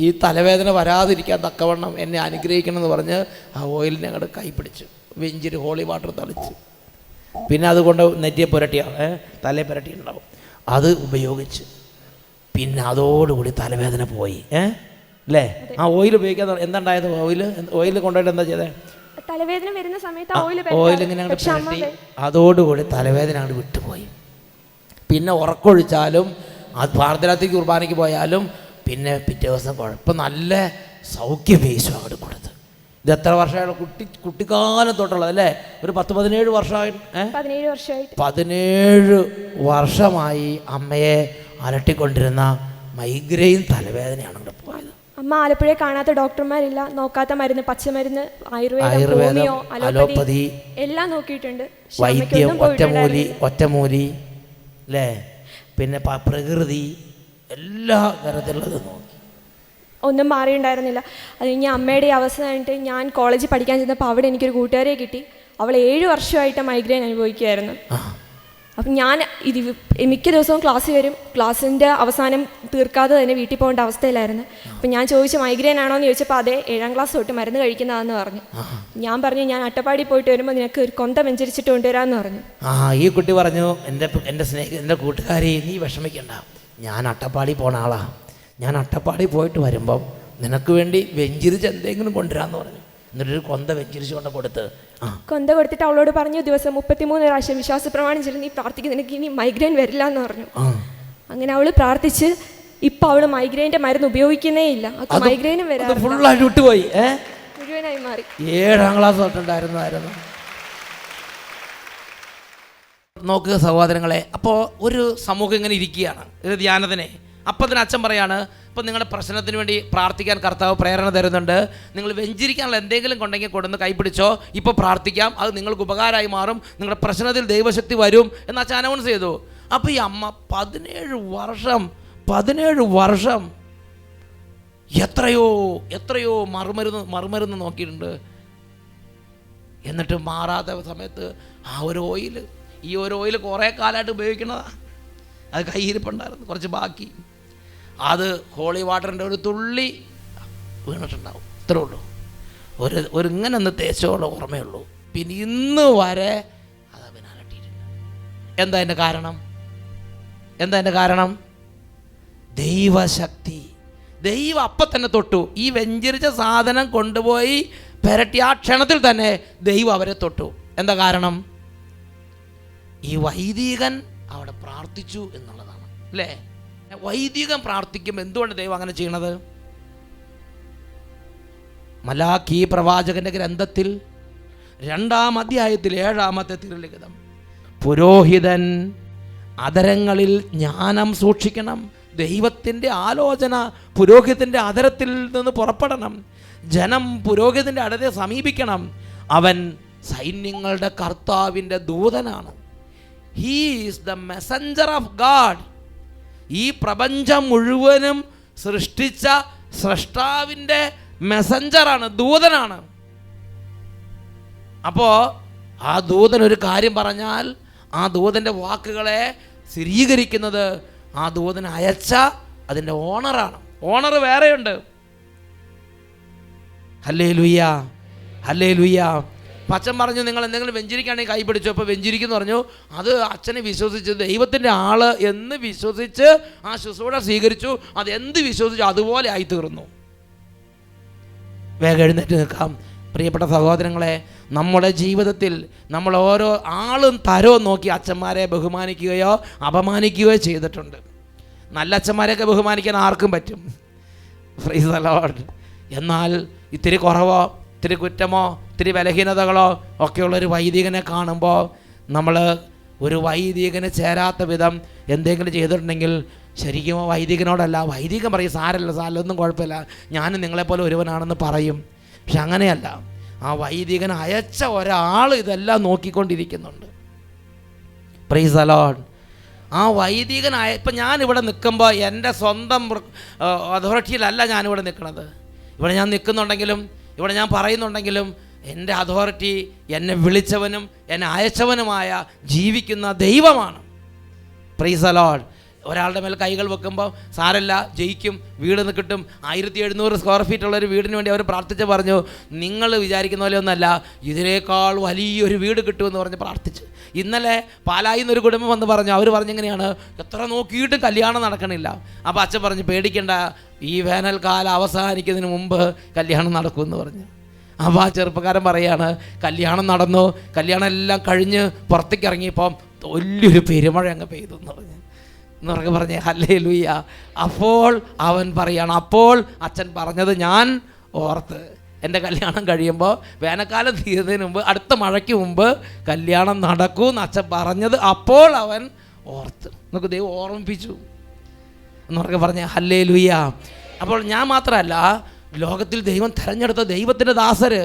A: ഈ തലവേദന വരാതിരിക്കാൻ തക്കവണ്ണം എന്നെ അനുഗ്രഹിക്കണം എന്ന് പറഞ്ഞ് ആ ഓയിലിനെ അങ്ങോട്ട് കൈ പിടിച്ചു വെഞ്ചിരി ഹോളി വാട്ടർ തളിച്ച്. പിന്നെ അതുകൊണ്ട് നെറ്റിയെ പുരട്ടിയാണ്, തലയെ പുരട്ടിയിട്ടുണ്ടാവും, അത് ഉപയോഗിച്ച് പിന്നെ അതോടുകൂടി തലവേദന പോയി. അല്ലേ? ആ ഓയിൽ ഉപയോഗിക്കാൻ എന്താണ്ടായത്? ഓയിൽ കൊണ്ടുപോയിട്ട് എന്താ ചെയ്തേ?
D: തലവേദന വരുന്ന സമയത്ത്
A: ഓയിൽ ഇങ്ങനെ അങ്ങോട്ട് പുരട്ടി അതോടുകൂടി തലവേദന അങ്ങോട്ട് വിട്ടുപോയി. പിന്നെ ഉറക്കൊഴിച്ചാലും അത് പാർത്തരാത്രി കുർബാനയ്ക്ക് പോയാലും പിന്നെ പിറ്റേ ദിവസം കുഴപ്പം നല്ല സൗഖ്യം യേശു അങ്ങോട്ട് കൊടുത്ത്. ഇത് എത്ര വർഷമായുള്ള കുട്ടിക്കാലം തൊട്ടുള്ളത് അല്ലേ? ഒരു 17 വർഷമായി.
D: 17 വർഷമായിട്ട്
A: 17 വർഷമായി അമ്മയെ അലട്ടിക്കൊണ്ടിരുന്ന മൈഗ്രെയിൻ തലവേദനയാണ് ഇവിടെ പോയത്.
D: അമ്മ ആലപ്പുഴയെ കാണാത്ത ഡോക്ടർമാരില്ല, നോക്കാത്ത മരുന്ന്, പച്ചമരുന്ന്, ആയുർവേദം, ഹോമിയോ, അലോപ്പതി എല്ലാം നോക്കിയിട്ടുണ്ട്.
A: വൈദ്യം, ഒറ്റമൂലി അല്ലേ, പിന്നെ പ്രകൃതി, എല്ലാ തരത്തിലുള്ളത് നോക്കി,
D: ഒന്നും മാറിയിട്ടുണ്ടായിരുന്നില്ല. അത് കഴിഞ്ഞ് അമ്മയുടെ ഈ അവസ്ഥ കഴിഞ്ഞിട്ട് ഞാൻ കോളേജിൽ പഠിക്കാൻ ചെന്നപ്പോൾ അവിടെ എനിക്കൊരു കൂട്ടുകാരെ കിട്ടി. അവൾ 7 വർഷമായിട്ട് മൈഗ്രെയിൻ അനുഭവിക്കുമായിരുന്നു. അപ്പം ഞാൻ മിക്ക ദിവസവും ക്ലാസ്സിൽ വരും, ക്ലാസ്സിൻ്റെ അവസാനം തീർക്കാതെ തന്നെ വീട്ടിൽ പോകേണ്ട അവസ്ഥയിലായിരുന്നു. അപ്പം ഞാൻ ചോദിച്ചു മൈഗ്രെയിൻ ആണോ എന്ന് ചോദിച്ചപ്പോൾ അതെ, 7ാം ക്ലാസ് തൊട്ട് മരുന്ന് കഴിക്കുന്നതാണെന്ന് പറഞ്ഞു. ഞാൻ പറഞ്ഞു ഞാൻ അട്ടപ്പാടി പോയിട്ട് വരുമ്പോൾ നിനക്ക് ഒരു കൊന്ത വെഞ്ചരിച്ചിട്ട് കൊണ്ടുവരാമെന്ന് പറഞ്ഞു.
A: ഈ കുട്ടി പറഞ്ഞു, എൻ്റെ കൂട്ടുകാരി നീ വിഷമിക്കണ്ട, ഞാൻ അട്ടപ്പാടി പോണ ആളാ, ഞാൻ അട്ടപ്പാടി പോയിട്ട് വരുമ്പം നിനക്ക് വേണ്ടി വെഞ്ചിരിച്ച് എന്തെങ്കിലും കൊണ്ടുവരാമെന്ന് പറഞ്ഞു. എന്നിട്ടൊരു കൊന്ത വെഞ്ചിരിച്ച് കൊണ്ട് കൊടുത്ത്
D: കൊന്ത കൊടുത്തിട്ട് അവളോട് പറഞ്ഞു ദിവസം 33 പ്രാവശ്യം വിശ്വാസ പ്രമാണം ചൊല്ലി നീ പ്രാർത്ഥിക്കും, നിനക്ക് ഇനി മൈഗ്രെയിൻ വരില്ല എന്ന് പറഞ്ഞു. അങ്ങനെ അവള് പ്രാർത്ഥിച്ച് ഇപ്പൊ അവള് മൈഗ്രെയിൻ്റെ മരുന്ന് ഉപയോഗിക്കുന്നേ ഇല്ല. മൈഗ്രെയിനും
A: ഫുള്ളായിട്ട് വിട്ടുപോയി,
D: മുഴുവനായി മാറി.
A: 7ാം ക്ലാസ് തൊട്ടുണ്ടായിരുന്നു. നോക്കുക സഹോദരങ്ങളെ, അപ്പോൾ ഒരു സമൂഹം ഇങ്ങനെ ഇരിക്കുകയാണ് ഒരു ധ്യാനത്തിനെ. അപ്പം തന്നെ അച്ഛൻ പറയാണ്, ഇപ്പം നിങ്ങളുടെ പ്രശ്നത്തിന് വേണ്ടി പ്രാർത്ഥിക്കാൻ കർത്താവ് പ്രേരണ തരുന്നുണ്ട്, നിങ്ങൾ വെഞ്ചിരിക്കാനുള്ള എന്തെങ്കിലും കൊണ്ടെങ്കിൽ കൊടുന്ന് കൈപിടിച്ചോ, ഇപ്പോൾ പ്രാർത്ഥിക്കാം, അത് നിങ്ങൾക്ക് ഉപകാരമായി മാറും, നിങ്ങളുടെ പ്രശ്നത്തിൽ ദൈവശക്തി വരും എന്ന് അച്ഛൻ അനൗൺസ് ചെയ്തു. അപ്പോൾ ഈ അമ്മ 17 വർഷം എത്രയോ മറുമരുന്ന് നോക്കിയിട്ടുണ്ട്. എന്നിട്ട് മാറാത്ത സമയത്ത് ഈ ഒരു ഓയിൽ കുറേ കാലമായിട്ട് ഉപയോഗിക്കണതാണ്. അത് കയ്യിരിപ്പുണ്ടായിരുന്നു, കുറച്ച് ബാക്കി, അത് ഹോളി വാട്ടറിൻ്റെ ഒരു തുള്ളി വീണിട്ടുണ്ടാവും, ഇത്രേ ഉള്ളൂ. ഒരു ഇങ്ങനെ ഒന്ന് തേച്ചോളം ഓർമ്മയുള്ളൂ. പിന്നെ ഇന്ന് വരെ അത് അവൻ അലട്ടിയിട്ടില്ല. എന്താ എൻ്റെ കാരണം? ദൈവശക്തി. ദൈവം അപ്പം തന്നെ തൊട്ടു. ഈ വെഞ്ചരിച്ച സാധനം കൊണ്ടുപോയി പെരട്ടി ആ ക്ഷണത്തിൽ തന്നെ ദൈവം അവരെ തൊട്ടു. എന്താ കാരണം? ഈ വൈദികൻ അവിടെ പ്രാർത്ഥിച്ചു എന്നുള്ളതാണ് അല്ലേ? വൈദികൻ പ്രാർത്ഥിക്കുമ്പോൾ എന്തുകൊണ്ട് ദൈവം അങ്ങനെ ചെയ്യണത്? മലാക്കി പ്രവാചകന്റെ ഗ്രന്ഥത്തിൽ 2-ാം അധ്യായത്തിൽ 7-ാമത്തെ തിരുലിഖിതം, പുരോഹിതൻ അധരങ്ങളിൽ ജ്ഞാനം സൂക്ഷിക്കണം. ദൈവത്തിൻ്റെ ആലോചന പുരോഹിതൻ്റെ അധരത്തിൽ നിന്ന് പുറപ്പെടണം. ജനം പുരോഹിതൻ്റെ അടുത്തെ സമീപിക്കണം. അവൻ സൈന്യങ്ങളുടെ കർത്താവിൻ്റെ ദൂതനാണ്. He is the messenger of god. ഈ പ്രപഞ്ചം മുഴുവനും സൃഷ്ടിച്ച സ്രഷ്ടാവിൻ്റെ മെസഞ്ചറാണ്, ദൂതനാണ്. അപ്പോൾ ആ ദൂതൻ ഒരു കാര്യം പറഞ്ഞാൽ ആ ദൂതൻ്റെ വാക്കുകളെ സ്ഥിരീകരിക്കുന്നത് ആ ദൂതൻ അയച്ച അതിൻ്റെ ഓണറാണ്. ഓണർ വേറെയുണ്ട്. Hallelujah, hallelujah. അച്ഛൻ പറഞ്ഞു നിങ്ങൾ എന്തെങ്കിലും വെഞ്ചരിക്കുകയാണെങ്കിൽ കൈ പിടിച്ചു. അപ്പോൾ വെഞ്ചരിക്കുന്നു പറഞ്ഞു. അത് അച്ഛനെ വിശ്വസിച്ച് ദൈവത്തിൻ്റെ ആള് എന്ന് വിശ്വസിച്ച് ആ ശുശ്രൂഷ സ്വീകരിച്ചു. അത് എന്ത് വിശ്വസിച്ചു അതുപോലെ ആയിത്തീർന്നു. വേഗം എഴുന്നേറ്റ് നിൽക്കാം. പ്രിയപ്പെട്ട സഹോദരങ്ങളെ, നമ്മുടെ ജീവിതത്തിൽ നമ്മൾ ഓരോ ആളും തരവും നോക്കി അച്ഛന്മാരെ ബഹുമാനിക്കുകയോ അപമാനിക്കുകയോ ചെയ്തിട്ടുണ്ട്. നല്ല അച്ഛന്മാരെയൊക്കെ ബഹുമാനിക്കാൻ ആർക്കും പറ്റും, പ്രൈസ് ദി ലോർഡ്. എന്നാൽ ഇത്തിരി കുറവോ ഇത്തിരി കുറ്റമോ ഇത്തിരി ബലഹീനതകളോ ഒക്കെയുള്ളൊരു വൈദികനെ കാണുമ്പോൾ നമ്മൾ ഒരു വൈദികന് ചേരാത്ത വിധം എന്തെങ്കിലും ചെയ്തിട്ടുണ്ടെങ്കിൽ ശരിക്കും വൈദികനോടല്ല, വൈദികൻ പറയും സാരല്ല ഒന്നും കുഴപ്പമില്ല, ഞാനും നിങ്ങളെപ്പോലെ ഒരുവനാണെന്ന് പറയും. പക്ഷെ അങ്ങനെയല്ല, ആ വൈദികൻ അയച്ച ഒരാൾ ഇതെല്ലാം നോക്കിക്കൊണ്ടിരിക്കുന്നുണ്ട്. Praise the Lord. ആ വൈദികൻ ഇപ്പം ഞാനിവിടെ നിൽക്കുമ്പോൾ എൻ്റെ സ്വന്തം അതോറിറ്റിയിലല്ല ഞാനിവിടെ നിൽക്കുന്നത്. ഇവിടെ ഞാൻ നിൽക്കുന്നുണ്ടെങ്കിലും ഇവിടെ ഞാൻ പറയുന്നുണ്ടെങ്കിലും എൻ്റെ അതോറിറ്റി എന്നെ വിളിച്ചവനും എന്നെ അയച്ചവനുമായ ജീവിക്കുന്ന ദൈവമാണ്. Praise the Lord. ഒരാളുടെ മേൽ കൈകൾ വെക്കുമ്പോൾ സാരല്ല, ജയിക്കും, വീട് കിട്ടും. 1700 സ്ക്വയർ ഫീറ്റ് ഉള്ളൊരു വീടിന് വേണ്ടി അവർ പ്രാർത്ഥിച്ച് പറഞ്ഞു, നിങ്ങൾ വിചാരിക്കുന്ന പോലെ ഒന്നല്ല, ഇതിനേക്കാൾ വലിയൊരു വീട് കിട്ടുമെന്ന് പറഞ്ഞ് പ്രാർത്ഥിച്ചു. ഇന്നലെ പാലായിൽ നിന്നൊരു കുടുംബം വന്ന് പറഞ്ഞു, അവർ പറഞ്ഞെങ്ങനെയാണ്, എത്ര നോക്കിയിട്ടും കല്യാണം നടക്കണില്ല. അപ്പോൾ അച്ഛൻ പറഞ്ഞു പേടിക്കണ്ട, ഈ വേനൽക്കാലം അവസാനിക്കുന്നതിന് മുമ്പ് കല്യാണം നടക്കുമെന്ന് പറഞ്ഞു. അപ്പോൾ ആ ചെറുപ്പക്കാരൻ പറയാണ്, കല്യാണം നടന്നു, കല്യാണം എല്ലാം കഴിഞ്ഞ് പുറത്തേക്ക് ഇറങ്ങിയപ്പം വലിയൊരു പെരുമഴ അങ്ങ് പെയ്തു എന്ന് പറഞ്ഞു. എന്നൊക്കെ പറഞ്ഞേ ഹല്ലേലൂയ. അപ്പോൾ അവൻ പറയാണ്, അപ്പോൾ അച്ഛൻ പറഞ്ഞത് ഞാൻ ഓർത്ത്. എൻ്റെ കല്യാണം കഴിയുമ്പോൾ വേനൽക്കാലം തീരുന്നതിന് മുമ്പ്, അടുത്ത മഴയ്ക്ക് മുമ്പ് കല്യാണം നടക്കൂ എന്ന് അച്ഛൻ പറഞ്ഞത് അപ്പോൾ അവൻ ഓർത്ത്. നമുക്ക് ദൈവം ഓർമ്മിപ്പിച്ചു എന്നൊക്കെ പറഞ്ഞേ ഹല്ലേലൂയ. അപ്പോൾ ഞാൻ മാത്രമല്ല, ലോകത്തിൽ ദൈവം തിരഞ്ഞെടുത്ത ദൈവത്തിൻ്റെ ദാസര്,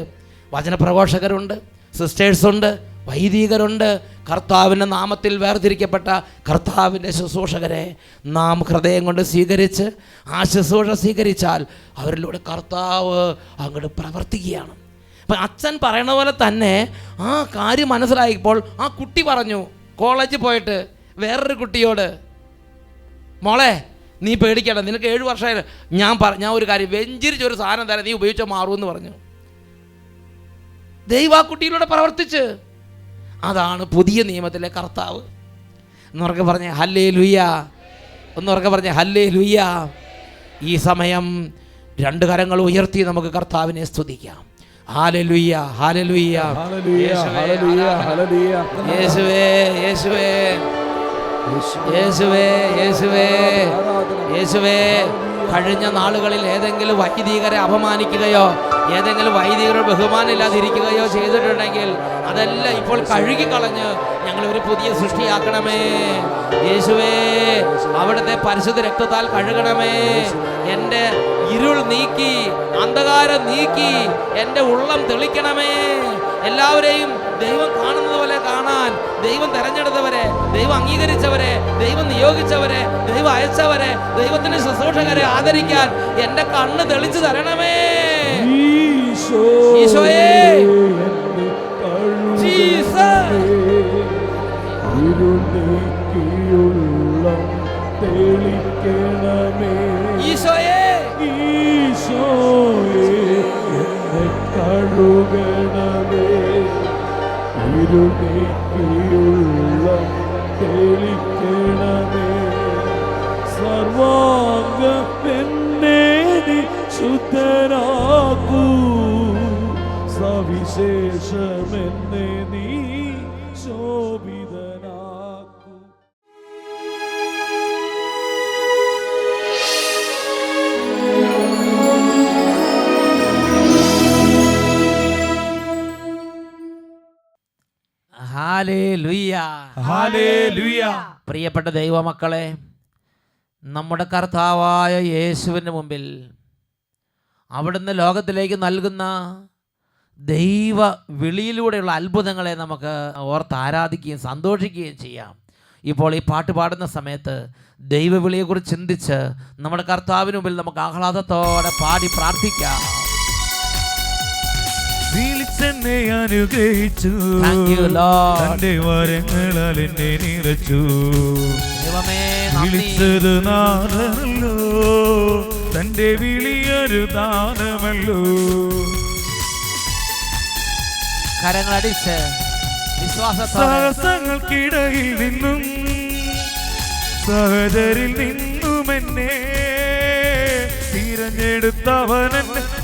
A: വചനപ്രഘോഷകരുണ്ട്, സിസ്റ്റേഴ്സുണ്ട്, വൈദികരുണ്ട്, കർത്താവിൻ്റെ നാമത്തിൽ വേർതിരിക്കപ്പെട്ട കർത്താവിൻ്റെ ശുശ്രൂഷകരെ നാം ഹൃദയം കൊണ്ട് സ്വീകരിച്ച് ആ ശുശ്രൂഷ സ്വീകരിച്ചാൽ അവരിലൂടെ കർത്താവ് അങ്ങോട്ട് പ്രവർത്തിക്കുകയാണ്. അപ്പം അച്ഛൻ പറയണ പോലെ തന്നെ ആ കാര്യം മനസ്സിലായപ്പോൾ ആ കുട്ടി പറഞ്ഞു, കോളേജിൽ പോയിട്ട് വേറൊരു കുട്ടിയോട്, മോളെ നീ പേടിക്കണ്ട, നിനക്ക് 7 വർഷമായി, ഞാൻ ഒരു കാര്യം വെഞ്ചിരിച്ചൊരു സാധനം തരാം, നീ ഉപയോഗിച്ചാൽ മാറുമെന്ന് പറഞ്ഞു. ദൈവ ആ കുട്ടിയിലൂടെ പ്രവർത്തിച്ച്. അതാണ് പുതിയ നിയമത്തിലെ കർത്താവ്. എന്നൊക്കെ പറഞ്ഞേ ഹല്ലേലൂയ. ഒന്നുറക്കെ പറഞ്ഞേ ഹല്ലേലൂയ. ഈ സമയം 2 കരങ്ങൾ ഉയർത്തി നമുക്ക് കർത്താവിനെ സ്തുതിക്കാം. ഹല്ലേലൂയ, ഹല്ലേലൂയ, യേശുവേ, യേശുവേ, യേശുവേ, യേശുവേ, യേശുവേ. കഴിഞ്ഞ നാളുകളിൽ ഏതെങ്കിലും വൈദികരെ അപമാനിക്കുകയോ ഏതെങ്കിലും വൈദികരെ ബഹുമാനം ഇല്ലാതിരിക്കുകയോ ചെയ്തിട്ടുണ്ടെങ്കിൽ അതെല്ലാം ഇപ്പോൾ കഴുകിക്കളഞ്ഞ് ഞങ്ങളൊരു പുതിയ സൃഷ്ടിയാക്കണമേ യേശുവേ. അവിടുത്തെ പരിശുദ്ധ രക്തത്താൽ കഴുകണമേ. എൻ്റെ ഇരുൾ നീക്കി, അന്ധകാരം നീക്കി, എൻ്റെ ഉള്ളം തെളിക്കണമേ. എല്ലാവരെയും ദൈവം കാണുന്നത് പോലെ കാണാൻ, ദൈവം തെരഞ്ഞെടുത്തവരെ, ദൈവം അംഗീകരിച്ചവരെ, ദൈവം നിയോഗിച്ചവരെ, ദൈവം അയച്ചവരെ, ദൈവത്തിന്റെ ശുശ്രൂഷകരെ ആദരിക്കാൻ എൻ്റെ കണ്ണ് തെളിച്ചു തരണമേ ഈശോയേ. ഈശോയേ,
E: കഴുകണമേ, ഇരുനീക്കിയുള്ള തെളിക്കണമേ. സർവാംഗ എന്നെ നീ ശുദ്ധനാക്കൂ, സവിശേഷമെന്നെ നീ ശോഭിതനാക്കൂ.
A: Hallelujah,
E: hallelujah.
A: പ്രിയപ്പെട്ട ദൈവമക്കളെ, നമ്മുടെ കർത്താവായ യേശുവിൻ്റെ മുമ്പിൽ അവിടുന്ന് ലോകത്തിലേക്ക് നൽകുന്ന ദൈവ വിളിയിലൂടെയുള്ള അത്ഭുതങ്ങളെ നമുക്ക് ഓർത്ത് ആരാധിക്കുകയും സന്തോഷിക്കുകയും ചെയ്യാം. ഇപ്പോൾ ഈ പാട്ട് പാടുന്ന സമയത്ത് ദൈവവിളിയെക്കുറിച്ച് ചിന്തിച്ച് നമ്മുടെ കർത്താവിന് മുമ്പിൽ നമുക്ക് ആഹ്ലാദത്തോടെ പാടി പ്രാർത്ഥിക്കാം.
E: വിളിച്ചെന്നെ അനുഗ്രഹിച്ചു, തന്റെ വരങ്ങളാൽ എന്നെ നിറച്ചു. വിളിച്ചത് നാഥനല്ലോ, തന്റെ വിളിയൊരു ദാനമല്ലോ.
A: കരങ്ങളടിച്ച്
E: വിശ്വാസങ്ങൾക്കിടയിൽ നിന്നും സഹോദരിൽ നിന്നും എന്നെ തിരഞ്ഞെടുത്തവൻ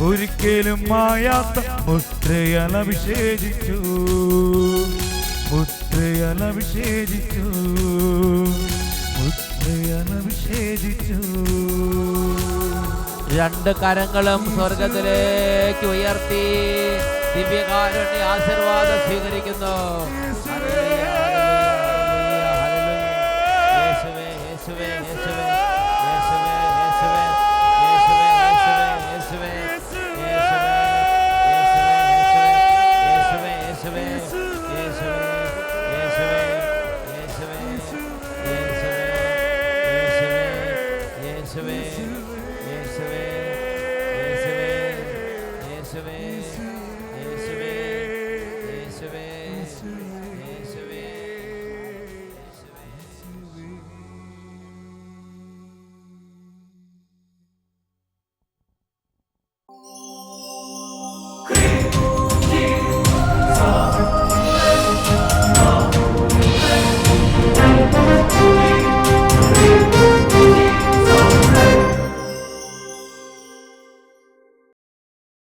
E: ഒരിക്കലും മായാത്ത മുദ്രയാൽ അഭിഷേചിച്ചു, മുദ്രയാൽ അഭിഷേചിച്ചു, മുദ്രയാൽ അഭിഷേചിച്ചു.
A: 2 കരങ്ങളും സ്വർഗത്തിലേക്ക് ഉയർത്തി ദിവ്യകാരുണ്യ ആശീർവാദം സ്വീകരിക്കുന്നു.